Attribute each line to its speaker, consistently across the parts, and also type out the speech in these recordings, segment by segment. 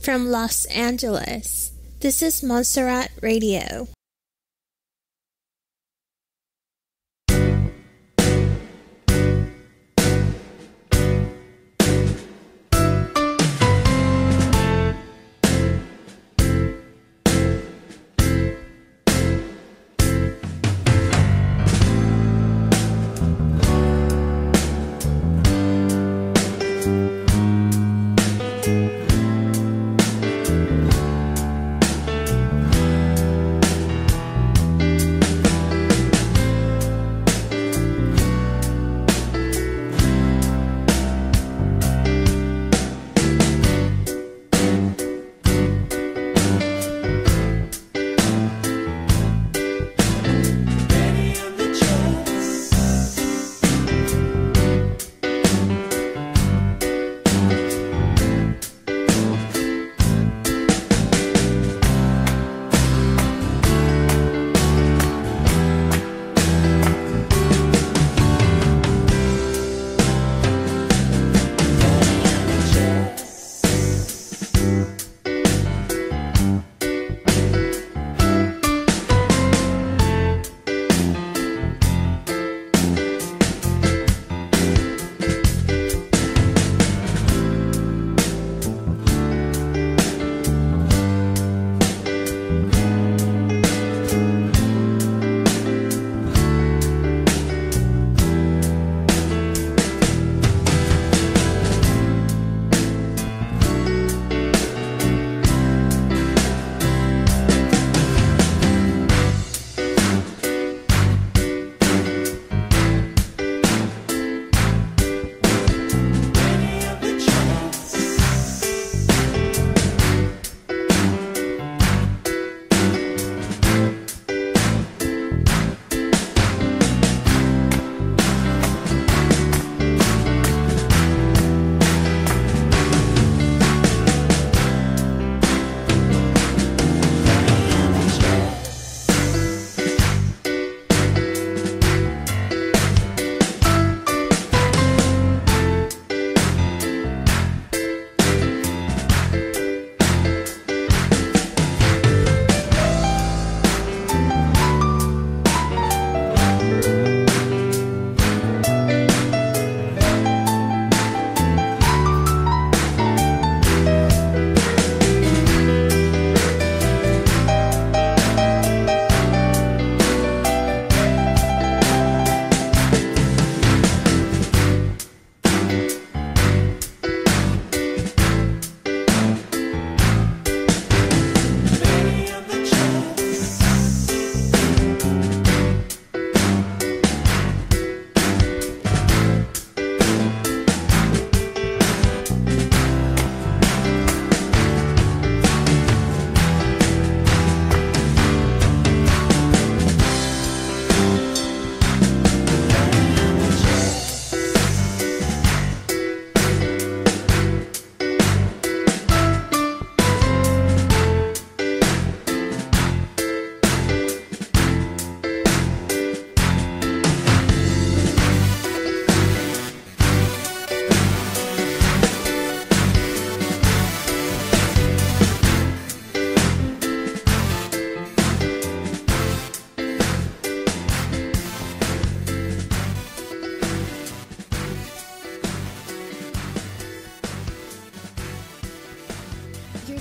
Speaker 1: from Los Angeles. This is Montserrat Radio.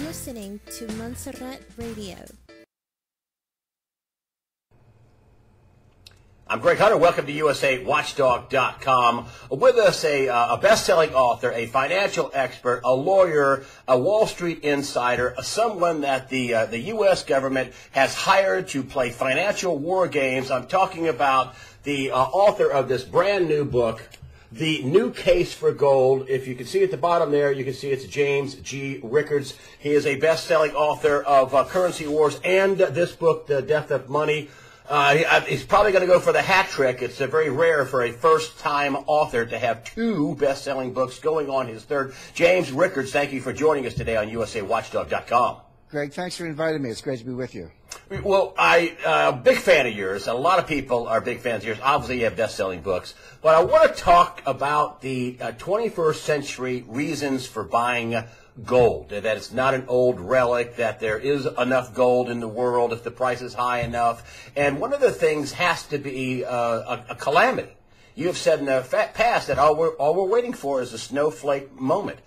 Speaker 1: Listening to Montserrat Radio.
Speaker 2: I'm Greg Hunter. Welcome to USAWatchdog.com. With us, a best-selling author, a financial expert, a lawyer, a Wall Street insider, someone that the U.S. government has hired to play financial war games. I'm talking about the author of this brand new book, The New Case for Gold. If you can see at the bottom there, you can see it's James G. Rickards. He is a best-selling author of Currency Wars and this book, The Death of Money. He's probably going to go for the hat trick. It's very rare for a first-time author to have two best-selling books going on his third. James Rickards, thank you for joining us today on USAWatchdog.com.
Speaker 3: Greg, thanks for inviting me. It's great to be with you.
Speaker 2: Well, I'm a big fan of yours. A lot of people are big fans of yours. Obviously, you have best-selling books. But I want to talk about the 21st century reasons for buying gold, that it's not an old relic, that there is enough gold in the world if the price is high enough. And one of the things has to be a calamity. You have said in the past that all we're waiting for is a snowflake moment.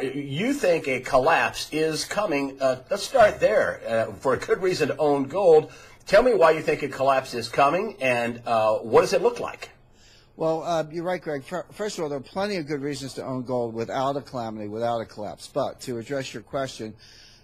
Speaker 2: You think a collapse is coming. Let's start there. For a good reason to own gold. Tell me why you think a collapse is coming, and what does it look like?
Speaker 3: Well, you're right, Greg. First of all, there are plenty of good reasons to own gold without a calamity, without a collapse. But to address your question,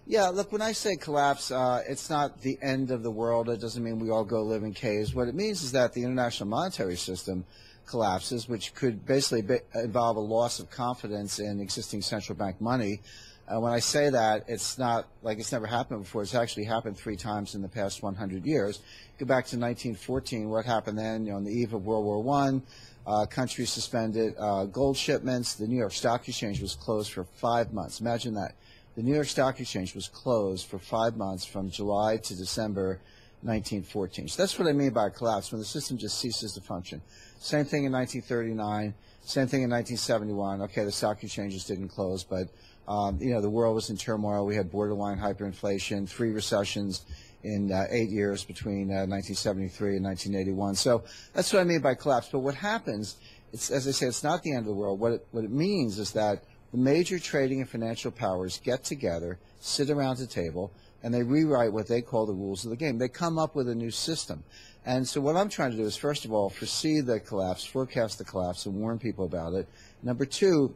Speaker 3: yeah, look, when I say collapse, it's not the end of the world. It doesn't mean we all go live in caves. What it means is that the international monetary system collapses, which could basically involve a loss of confidence in existing central bank money. When I say that, it's not like it's never happened before. It's actually happened 3 times in the past 100 years. Go back to 1914. What happened then? On the eve of World War I, countries suspended gold shipments. The New York Stock Exchange was closed for 5 months. Imagine that. The New York Stock Exchange was closed for 5 months from July to December 1914. So that's what I mean by a collapse, when the system just ceases to function. Same thing in 1939. Same thing in 1971. Okay, the stock exchanges didn't close, but the world was in turmoil. We had borderline hyperinflation, 3 recessions in 8 years between 1973 and 1981. So that's what I mean by collapse. But what happens, as I say, it's not the end of the world. What it means is that the major trading and financial powers get together, sit around the table, and they rewrite what they call the rules of the game. They come up with a new system. And so what I'm trying to do is, first of all, foresee the collapse, forecast the collapse, and warn people about it. Number 2,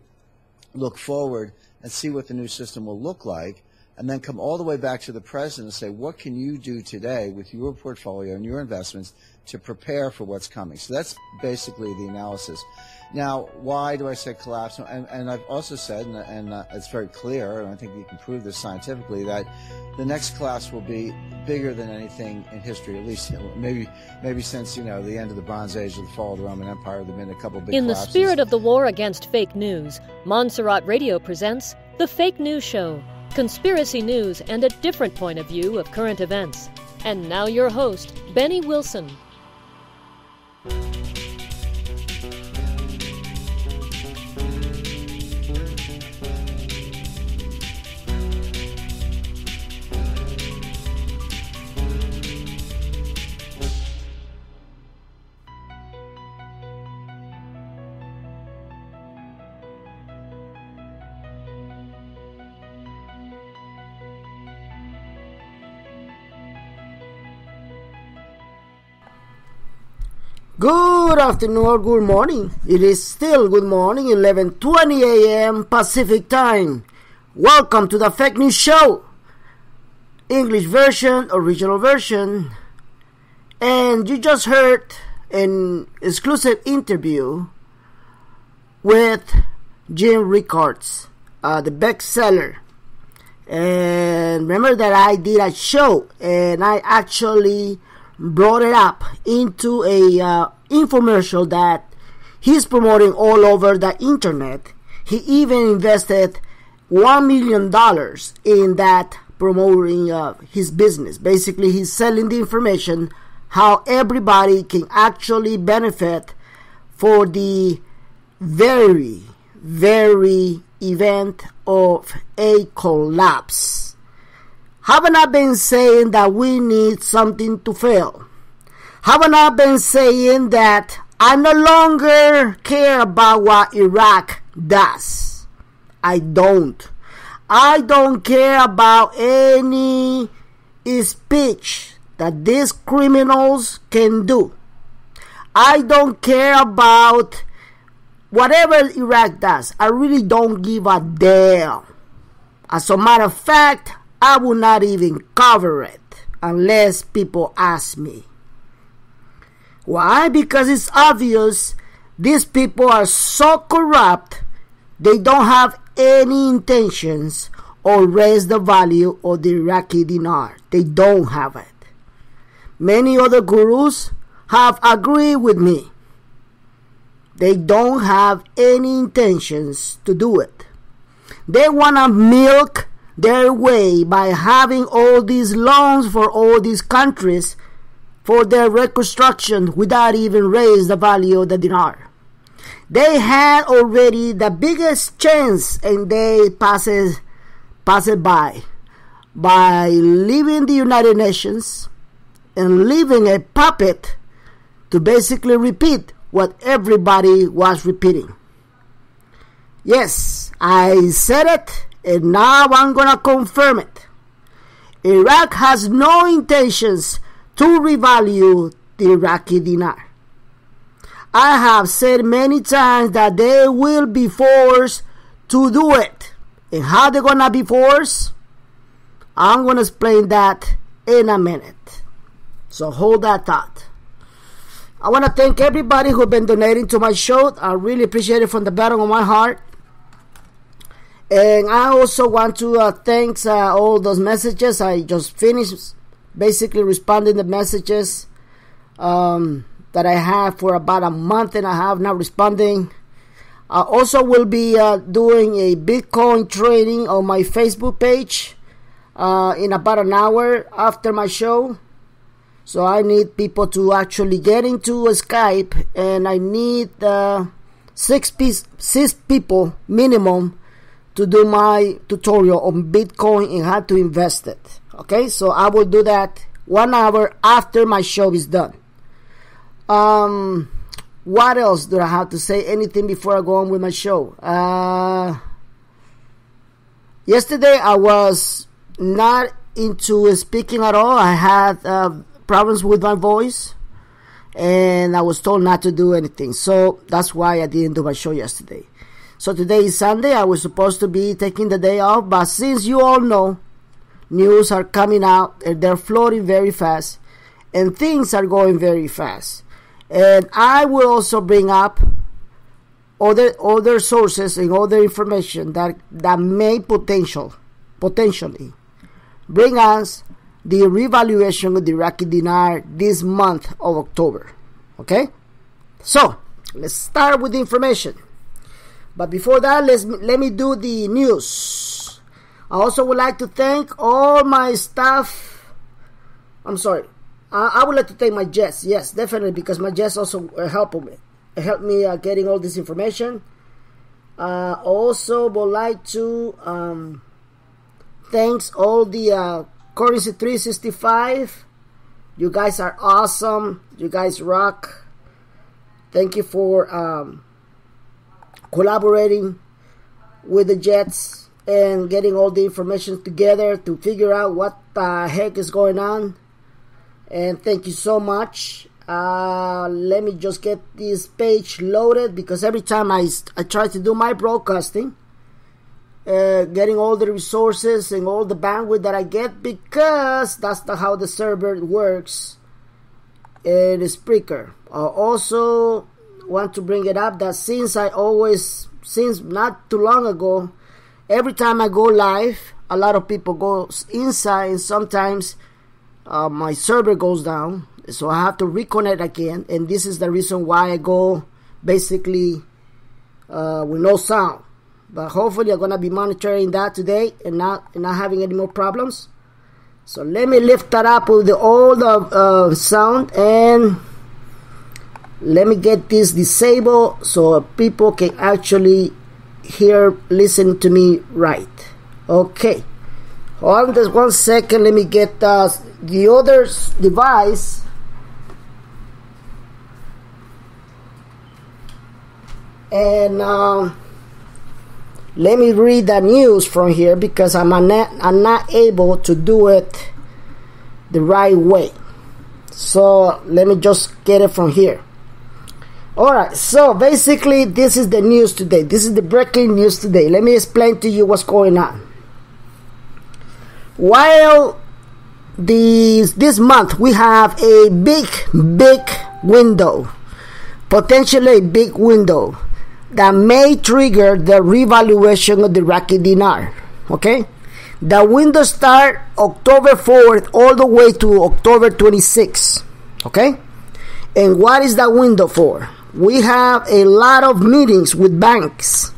Speaker 3: look forward and see what the new system will look like, and then come all the way back to the present and say, what can you do today with your portfolio and your investments to prepare for what's coming? So that's basically the analysis. Now, why do I say collapse? And I've also said, and it's very clear, and I think you can prove this scientifically, that the next collapse will be bigger than anything in history, at least maybe since the end of the Bronze Age or the fall of the Roman Empire. There have been a couple big
Speaker 4: In
Speaker 3: collapses.
Speaker 4: the spirit of the war against fake news, Montserrat Radio presents The Fake News Show, conspiracy news and a different point of view of current events. And now your host, Benny Wilson.
Speaker 5: Good afternoon or good morning. It is still good morning, 11:20 a.m. Pacific time. Welcome to the Fake News Show. English version, original version. And you just heard an exclusive interview with Jim Rickards, the bestseller. And remember that I did a show and I actually brought it up into a infomercial that he's promoting all over the internet. He even invested $1 million in that, promoting his business. Basically, he's selling the information how everybody can actually benefit for the very, very event of a collapse. Haven't I been saying that we need something to fail? Haven't I been saying that I no longer care about what Iraq does? I don't. I don't care about any speech that these criminals can do. I don't care about whatever Iraq does. I really don't give a damn. As a matter of fact, I will not even cover it unless people ask me. Why? Because it's obvious these people are so corrupt, they don't have any intentions or raise the value of the Iraqi dinar. They don't have it. Many other gurus have agreed with me. They don't have any intentions to do it. They want to milk their way by having all these loans for all these countries for their reconstruction without even raise the value of the dinar. They had already the biggest chance and they passed passed by leaving the United Nations and leaving a puppet to basically repeat what everybody was repeating. Yes, I said it, and now I'm gonna confirm it. Iraq has no intentions to revalue the Iraqi dinar. I have said many times that they will be forced to do it. And how they're gonna be forced? I'm gonna explain that in a minute. So hold that thought. I want to thank everybody who's been donating to my show. I really appreciate it from the bottom of my heart. And I also want to thank all those messages. I just finished basically responding to messages that I have for about a month and a half now responding. I also will be doing a Bitcoin training on my Facebook page in about an hour after my show. So I need people to actually get into Skype, and I need six people minimum to do my tutorial on Bitcoin and how to invest it. Okay, so I will do that 1 hour after my show is done. What else do I have to say? Anything before I go on with my show? Yesterday I was not into speaking at all. I had problems with my voice, and I was told not to do anything, so that's why I didn't do my show yesterday. So today is Sunday. I was supposed to be taking the day off, but since you all know news are coming out and they're floating very fast and things are going very fast, and I will also bring up other sources and other information that may potentially bring us the revaluation of the Iraqi dinar this month of October. Okay? So, let's start with the information. But before that, let me do the news. I also would like to thank all my staff. I'm sorry. I would like to thank my Jets. Yes, definitely, because my Jets also helped me getting all this information. Also would like to thanks all the Currency 365. You guys are awesome. You guys rock. Thank you for collaborating with the Jets and getting all the information together to figure out what the heck is going on. And thank you so much. Let me just get this page loaded, because every time I try to do my broadcasting, getting all the resources and all the bandwidth that I get, because that's how the server works in Spreaker. I also want to bring it up that since not too long ago, every time I go live, a lot of people go inside, and sometimes my server goes down, so I have to reconnect again, and this is the reason why I go basically with no sound. But hopefully I'm gonna be monitoring that today and not having any more problems. So let me lift that up with all the sound, and let me get this disabled so people can actually listen to me right. Okay, hold on just 1 second. Let me get the other device. And let me read the news from here, because I'm not able to do it the right way. So let me just get it from here. Alright, so basically this is the news today. This is the breaking news today. Let me explain to you what's going on. While this month we have a big window, potentially a big window, that may trigger the revaluation of the Iraqi dinar. Okay? The window start October 4th all the way to October 26th. Okay? And what is that window for? We have a lot of meetings with banks.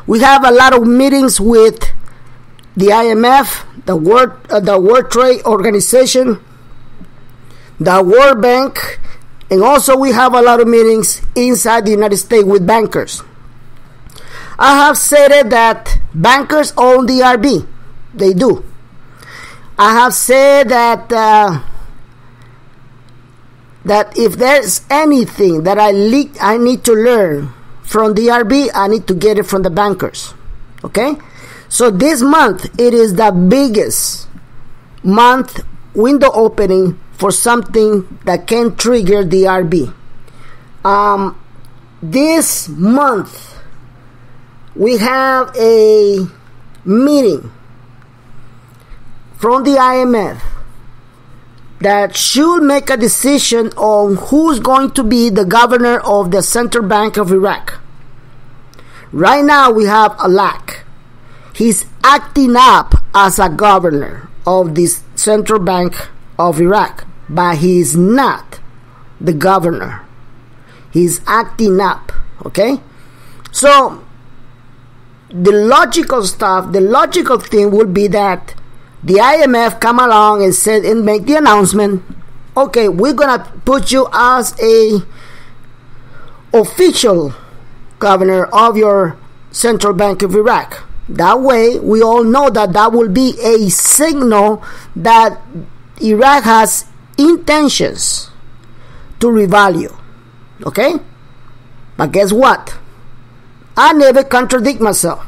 Speaker 5: We have a lot of meetings with the IMF, the World Trade Organization, the World Bank, and also we have a lot of meetings inside the United States with bankers. I have said it that bankers own the RB. They do. I have said that that if there's anything that I need to learn from the RB, I need to get it from the bankers. Okay? So this month, it is the biggest month window opening for something that can trigger the RB. This month, we have a meeting from the IMF that should make a decision on who's going to be the governor of the Central Bank of Iraq. Right now, we have Alak. He's acting up as a governor of this Central Bank of Iraq, but he's not the governor. He's acting up, okay? So, the logical thing would be that the IMF come along and said and make the announcement, okay, we're gonna put you as a official governor of your Central Bank of Iraq. That way, we all know that will be a signal that Iraq has intentions to revalue. Okay? But guess what? I never contradict myself.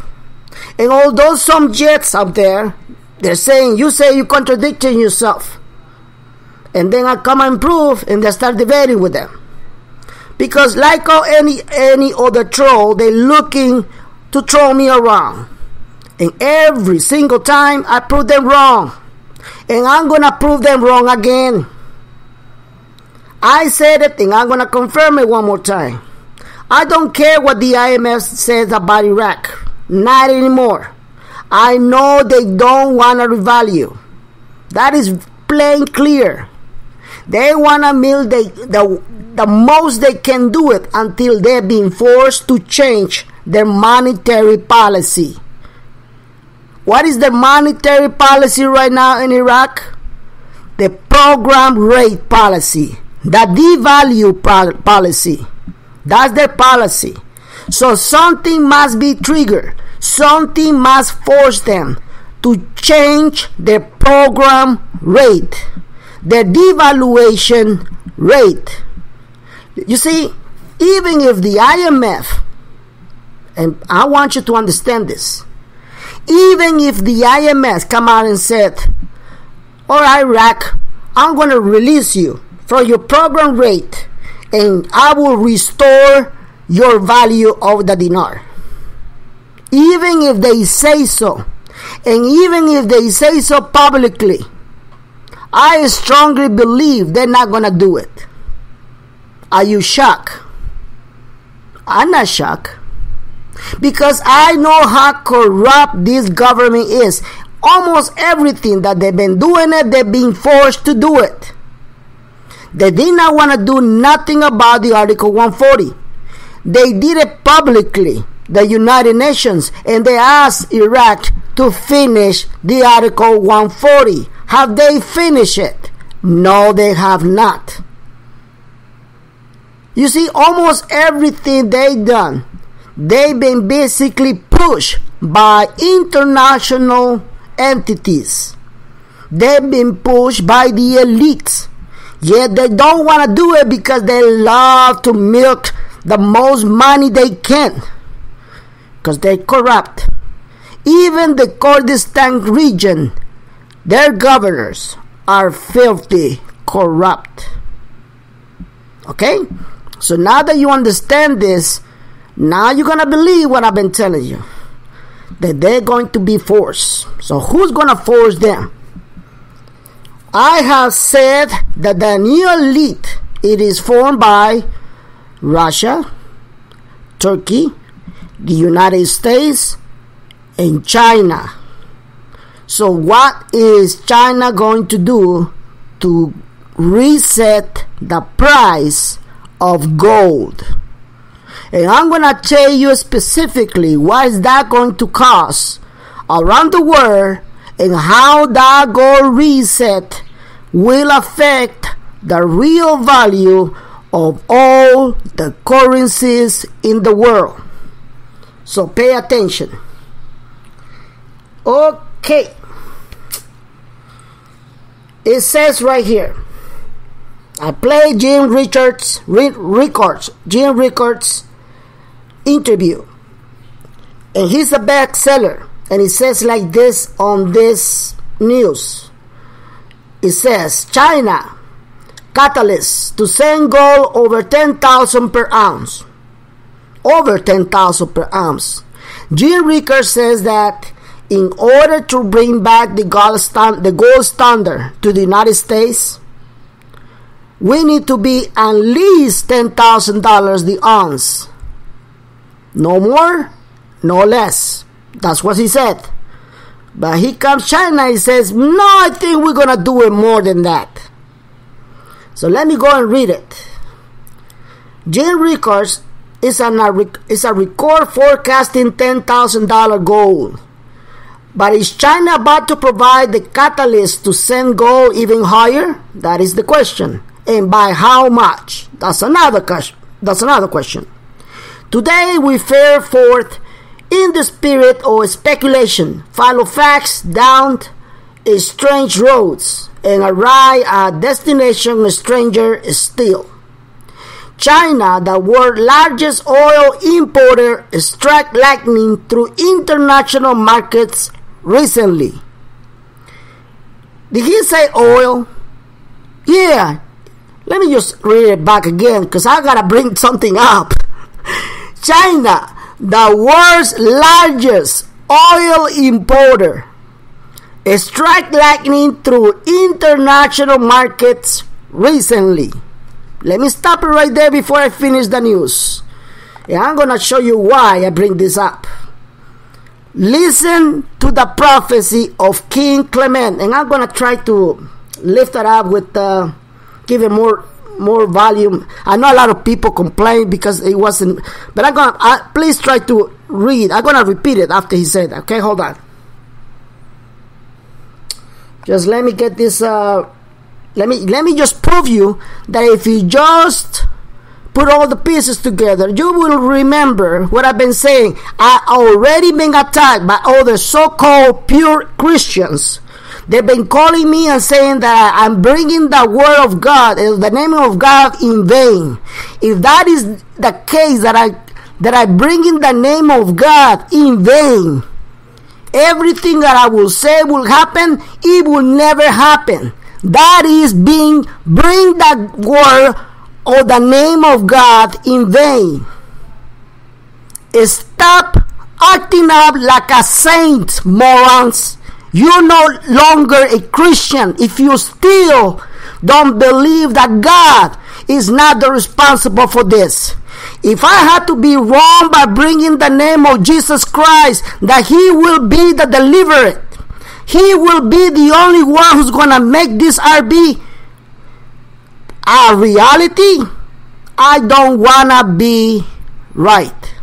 Speaker 5: And although some jets out there, they're saying, you say you're contradicting yourself. And then I come and prove, and they start debating with them. Because like any other troll, they're looking to throw me around. And every single time, I prove them wrong. And I'm going to prove them wrong again. I said it, and I'm going to confirm it one more time. I don't care what the IMF says about Iraq. Not anymore. I know they don't want to revalue. That is plain clear. They want to mill the most they can do it until they're being forced to change their monetary policy. What is the monetary policy right now in Iraq? The program rate policy. The devalue policy. That's their policy. So something must be triggered. Something must force them to change their program rate. Their devaluation rate. You see, even if the IMF, and I want you to understand this, even if the IMF come out and said, all right, Iraq, I'm going to release you from your program rate and I will restore your value of the dinar. Even if they say so, and even if they say so publicly, I strongly believe they're not going to do it. Are you shocked? I'm not shocked. Because I know how corrupt this government is. Almost everything that they've been doing they've been forced to do it. They did not want to do nothing about the Article 140. They did it publicly, the United Nations, and they asked Iraq to finish the Article 140. Have they finished it? No, they have not. You see, almost everything they've done, they've been basically pushed by international entities. They've been pushed by the elites. Yet they don't want to do it because they love to milk the most money they can. Because they're corrupt. Even the Kurdistan region, their governors are filthy corrupt. Okay? So now that you understand this, now you're going to believe what I've been telling you. That they're going to be forced. So who's going to force them? I have said that the new elite, it is formed by Russia, Turkey, the United States, and China. So what is China going to do to reset the price of gold? And I'm going to tell you specifically what is that going to cost around the world and how that gold reset will affect the real value of all the currencies in the world. So pay attention. Okay. It says right here, I play Jim Rickards' interview, and he's a bestseller. And it says like this on this news. It says, China catalyst to send gold over 10,000 per ounce. Over 10,000 per ounce. Jim Rickards says that in order to bring back the gold standard to the United States, we need to be at least $10,000 the ounce. No more, no less. That's what he said. But here comes China. He says, no, I think we're going to do it more than that. So let me go and read it. Jim Rickards is a record forecasting $10,000 gold. But is China about to provide the catalyst to send gold even higher? That is the question. And by how much? That's another question. Today we fare forth in the spirit of speculation, follow facts down strange roads, and arrive at destination stranger still. China, the world's largest oil importer, struck lightning through international markets recently. Did he say oil? Yeah. Let me just read it back again because I gotta bring something up. China, the world's largest oil importer, struck lightning through international markets recently. Let me stop it right there before I finish the news. And I'm going to show you why I bring this up. Listen to the prophecy of King Clement. And I'm going to try to lift it up with, give it more volume. I know a lot of people complain because it wasn't, but I'm going to, please try to read. I'm going to repeat it after he said that. Okay, hold on. Just let me get this, let me just prove you that if you just put all the pieces together, you will remember what I've been saying. I already been attacked by all the so-called pure Christians. They've been calling me and saying that I'm bringing the word of God, the name of God in vain. If that is the case, that I bring in the name of God in vain, everything that I will say will happen, it will never happen. That is bring the word or the name of God in vain. Stop acting up like a saint, morons. You're no longer a Christian if you still don't believe that God is not the responsible for this. If I had to be wrong by bringing the name of Jesus Christ, that He will be the deliverer, He will be the only one who's going to make this RB a reality, I don't want to be right.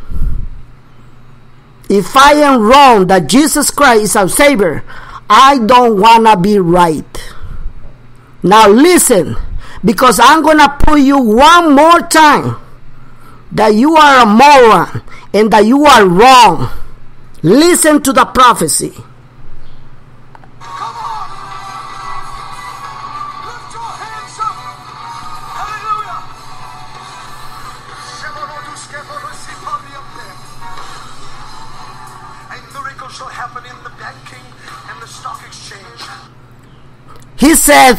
Speaker 5: If I am wrong that Jesus Christ is our Savior, I don't want to be right. Now listen, because I'm going to put you one more time that you are a moron and that you are wrong. Listen to the prophecy. He said,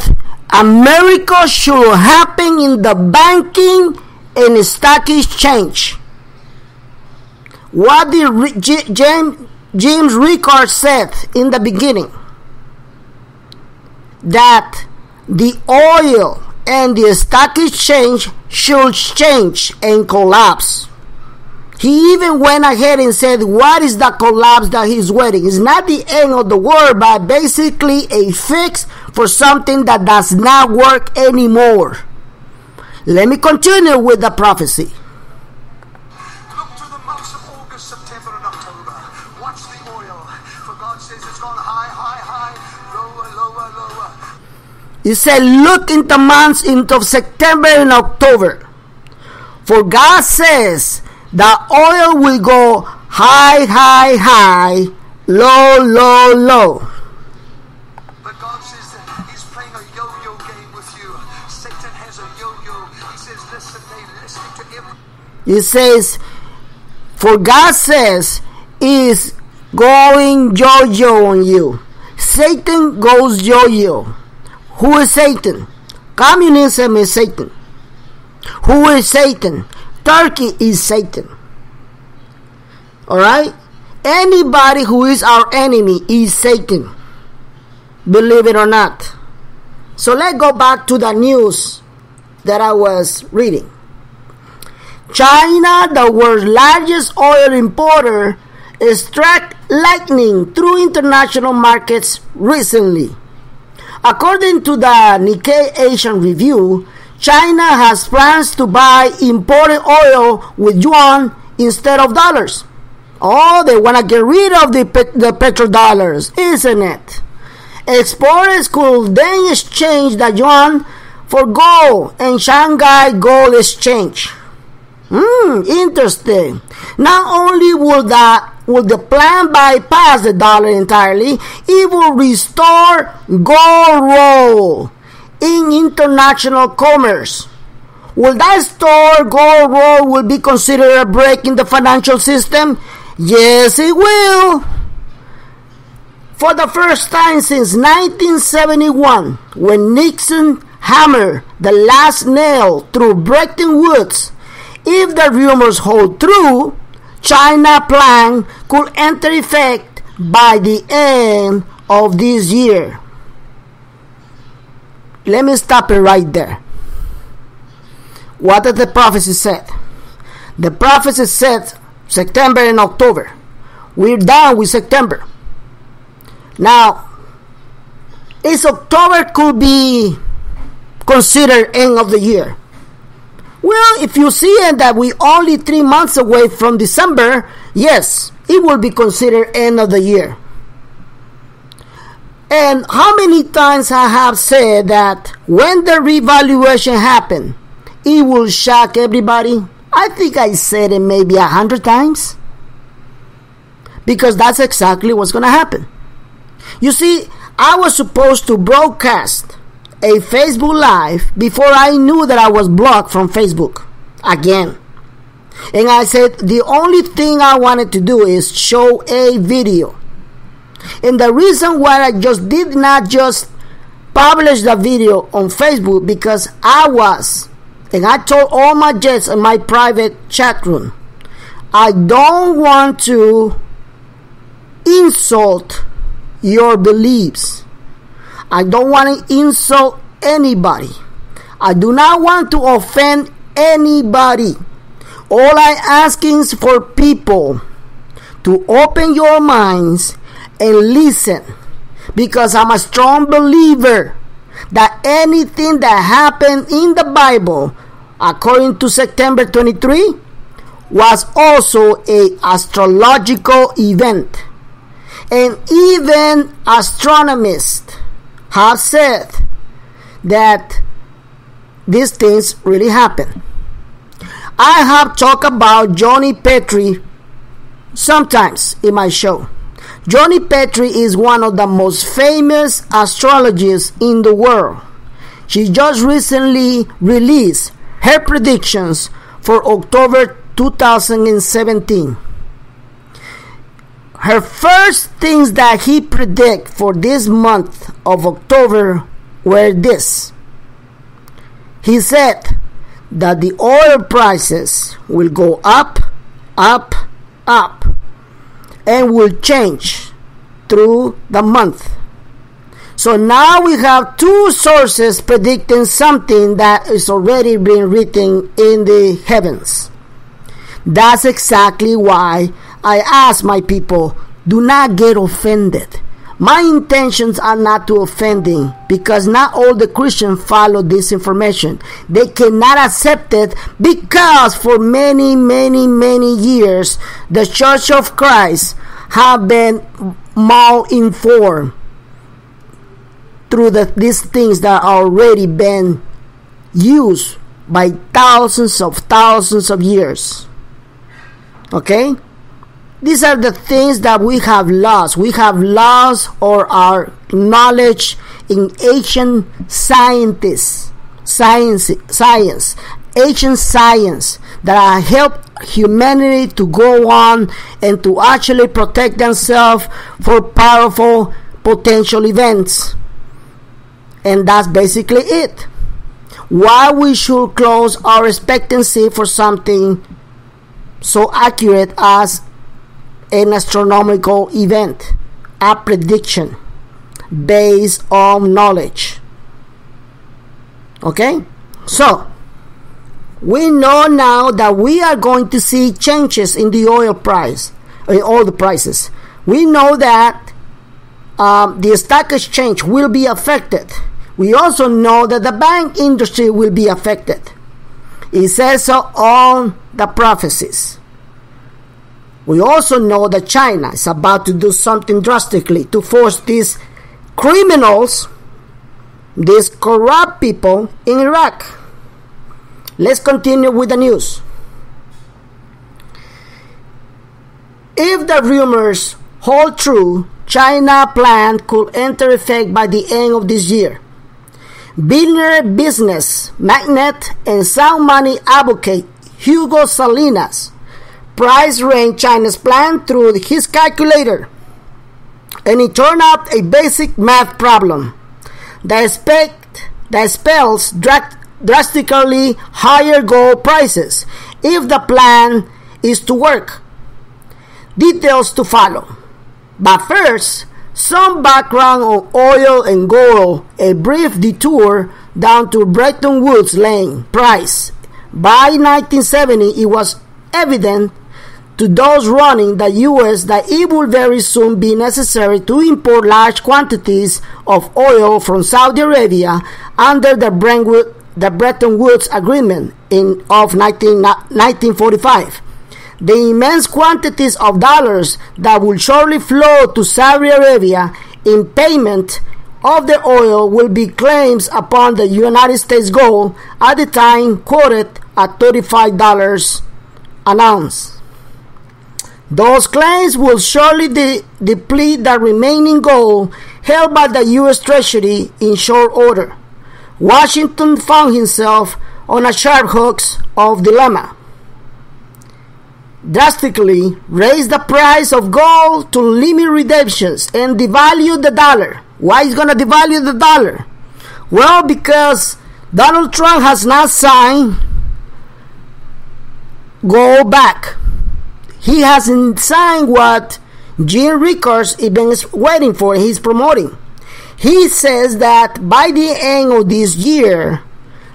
Speaker 5: a miracle should happen in the banking and stock exchange. What did James Rickards said in the beginning? That the oil and the stock exchange should change and collapse. He even went ahead and said, what is the collapse that he's waiting? It's not the end of the world, but basically a fix for something that does not work anymore. Let me continue with the prophecy.
Speaker 6: Look to the months of August, September, and October. Watch the oil, for God says it's gone high, high, high, lower, lower, lower.
Speaker 5: He said, look in the months of September and October. For God says the oil will go high, high, high, low, low, low.
Speaker 6: But God says that He's playing a yo-yo game with you. Satan has a yo-yo. He says, listen, they're listening to every...
Speaker 5: It says, for God says, is going yo-yo on you. Satan goes yo-yo. Who is Satan? Communism is Satan. Who is Satan? Turkey is Satan. Alright? Anybody who is our enemy is Satan. Believe it or not. So let's go back to the news that I was reading. China, the world's largest oil importer, struck lightning through international markets recently. According to the Nikkei Asian Review, China has plans to buy imported oil with yuan instead of dollars. Oh, they want to get rid of the petrodollars, isn't it? Exporters could then exchange the yuan for gold and Shanghai Gold Exchange. Interesting. Not only will the plan bypass the dollar entirely, it will restore gold role in international commerce. Will that store gold role will be considered a break in the financial system? Yes, it will. For the first time since 1971, when Nixon hammered the last nail through Bretton Woods, if the rumors hold true, China plan could enter effect by the end of this year. Let me stop it right there. What did the prophecy said? The prophecy said September and October. We're done with September. Now, is October could be considered end of the year? Well, if you see it that we only 3 months away from December, yes, it will be considered end of the year. And how many times I have said that when the revaluation happens, it will shock everybody? I think I said it maybe 100 times. Because that's exactly what's going to happen. You see, I was supposed to broadcast a Facebook Live before I knew that I was blocked from Facebook again. And I said the only thing I wanted to do is show a video. And the reason why I just did not just publish the video on Facebook, because I told all my jets in my private chat room, I don't want to insult your beliefs. I don't want to insult anybody. I do not want to offend anybody. All I asking is for people to open your minds and listen, because I'm a strong believer that anything that happened in the Bible, according to September 23, was also an astrological event. And even astronomists have said that these things really happen. I have talked about Johnny Petrie sometimes in my show. Johnny Petrie is one of the most famous astrologists in the world. She just recently released her predictions for October 2017. Her first things that he predict for this month of October were this. He said that the oil prices will go up, up, up, and will change through the month. So now we have two sources predicting something that is already been written in the heavens. That's exactly why I ask my people, do not get offended. My intentions are not to offending, because not all the Christians follow this information. They cannot accept it because for many, many, many years, the Church of Christ have been mal-informed through these things that are already been used by thousands of years. Okay? these are the things that we have lost. We have lost our knowledge in ancient science, ancient science that have helped humanity to go on and to actually protect themselves for powerful potential events. And that's basically it. Why we should close our expectancy for something so accurate as an astronomical event, a prediction based on knowledge. Okay? So, we know now that we are going to see changes in the oil price, in all the prices. We know that the stock exchange will be affected. We also know that the bank industry will be affected. It says so on the prophecies. We also know that China is about to do something drastically to force these criminals, these corrupt people in Iraq. Let's continue with the news. If the rumors hold true, China plan could enter effect by the end of this year. Billionaire business magnate and sound money advocate Hugo Salinas price range China's plan through his calculator, and it turned out a basic math problem that spells drastically higher gold prices if the plan is to work. Details to follow. But first, some background on oil and gold, a brief detour down to Bretton Woods Lane price. By 1970, it was evident to those running the U.S. that it would very soon be necessary to import large quantities of oil from Saudi Arabia under the Bretton Woods Agreement of 1945. The immense quantities of dollars that will surely flow to Saudi Arabia in payment of the oil will be claims upon the United States gold, at the time quoted at $35 an ounce. Those claims will surely deplete the remaining gold held by the U.S. Treasury in short order. Washington found himself on a sharp hooks of dilemma. Drastically raise the price of gold to limit redemptions and devalue the dollar. Why is going to devalue the dollar? Well, because Donald Trump has not signed gold back. He hasn't signed what Jim Rickards is waiting for. He's promoting. He says that by the end of this year,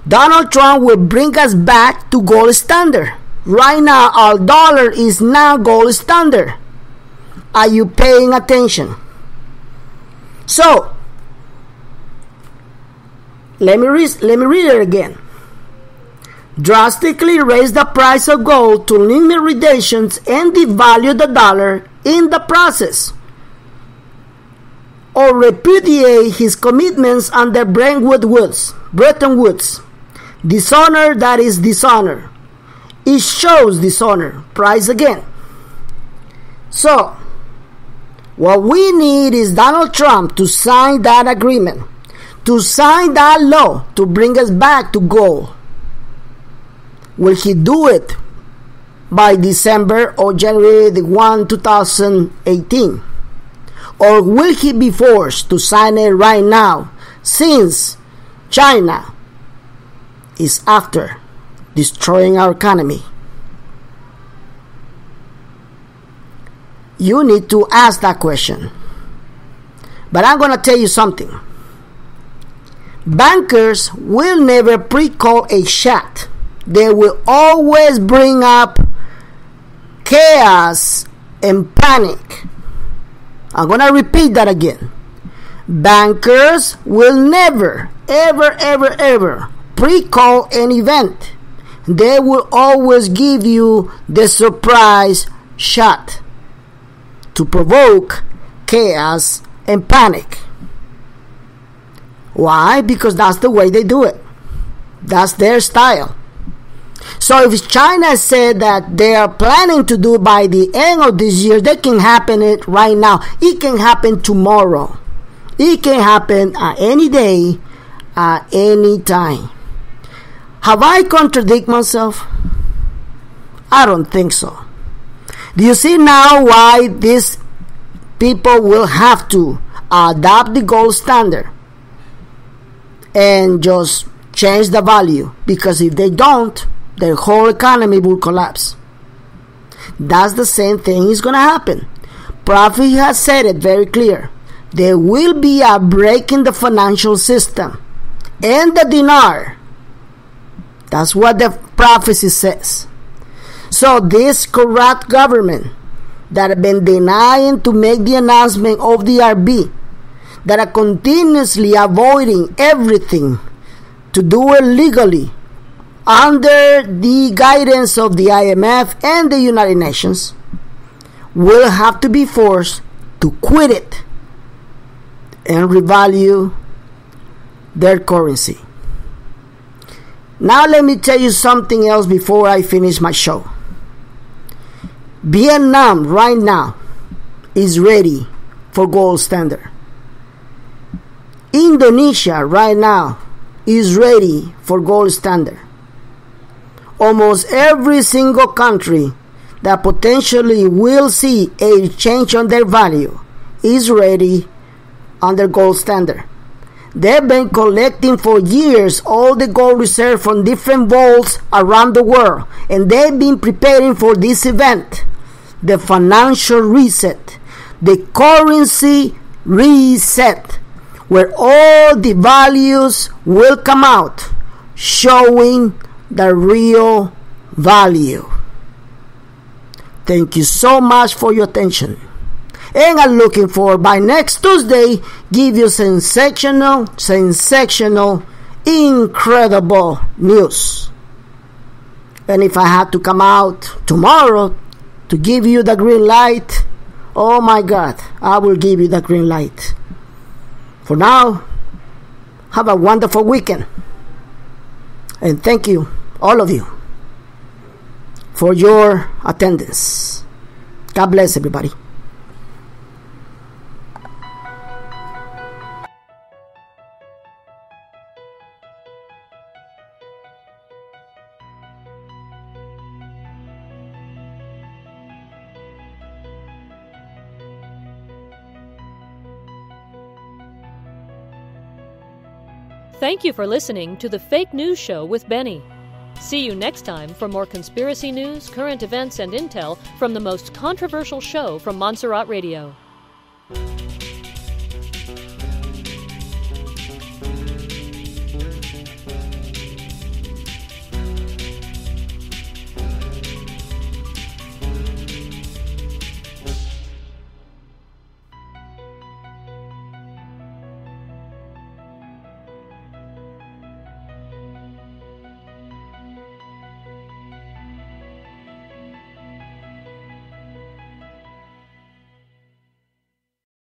Speaker 5: Donald Trump will bring us back to gold standard. Right now, our dollar is now gold standard. Are you paying attention? So, let me read it again. Drastically raise the price of gold to limit redemptions and devalue the dollar in the process. Or repudiate his commitments under Bretton Woods. Dishonor that is dishonor. It shows dishonor. Price again. So, what we need is Donald Trump to sign that agreement, to sign that law to bring us back to gold. Will he do it by December or January 1, 2018? Or will he be forced to sign it right now, since China is after destroying our economy? You need to ask that question. But I'm going to tell you something. Bankers will never pre-call a shot. They will always bring up chaos and panic. I'm going to repeat that again. Bankers will never, ever pre-call an event. They will always give you the surprise shot to provoke chaos and panic. Why? Because that's the way they do it. That's their style. So if China said that they are planning to do by the end of this year, that can happen right now. It can happen tomorrow. It can happen at any day, at any time. Have I contradicted myself? I don't think so. Do you see now why these people will have to adopt the gold standard and just change the value? Because if they don't, their whole economy will collapse. That's the same thing is going to happen. Prophet has said it very clear. There will be a break in the financial system and the dinar. That's what the prophecy says. So this corrupt government that have been denying to make the announcement of the RB, that are continuously avoiding everything to do it legally under the guidance of the IMF and the United Nations, will have to be forced to quit it and revalue their currency. Now let me tell you something else before I finish my show. Vietnam right now is ready for gold standard. Indonesia right now is ready for gold standard. Almost every single country that potentially will see a change on their value is ready under gold standard. They've been collecting for years all the gold reserve from different vaults around the world, and they've been preparing for this event, the financial reset, the currency reset, where all the values will come out, showing the real value. Thank you so much for your attention. And I'm looking for by next Tuesday give you sensational, incredible news. And if I had to come out tomorrow to give you the green light, oh my God, I will give you the green light. For now, have a wonderful weekend. And thank you, all of you, for your attendance. God bless everybody.
Speaker 4: Thank you for listening to the Fake News Show with Benny. See you next time for more conspiracy news, current events, and intel from the most controversial show from Montserrat Radio.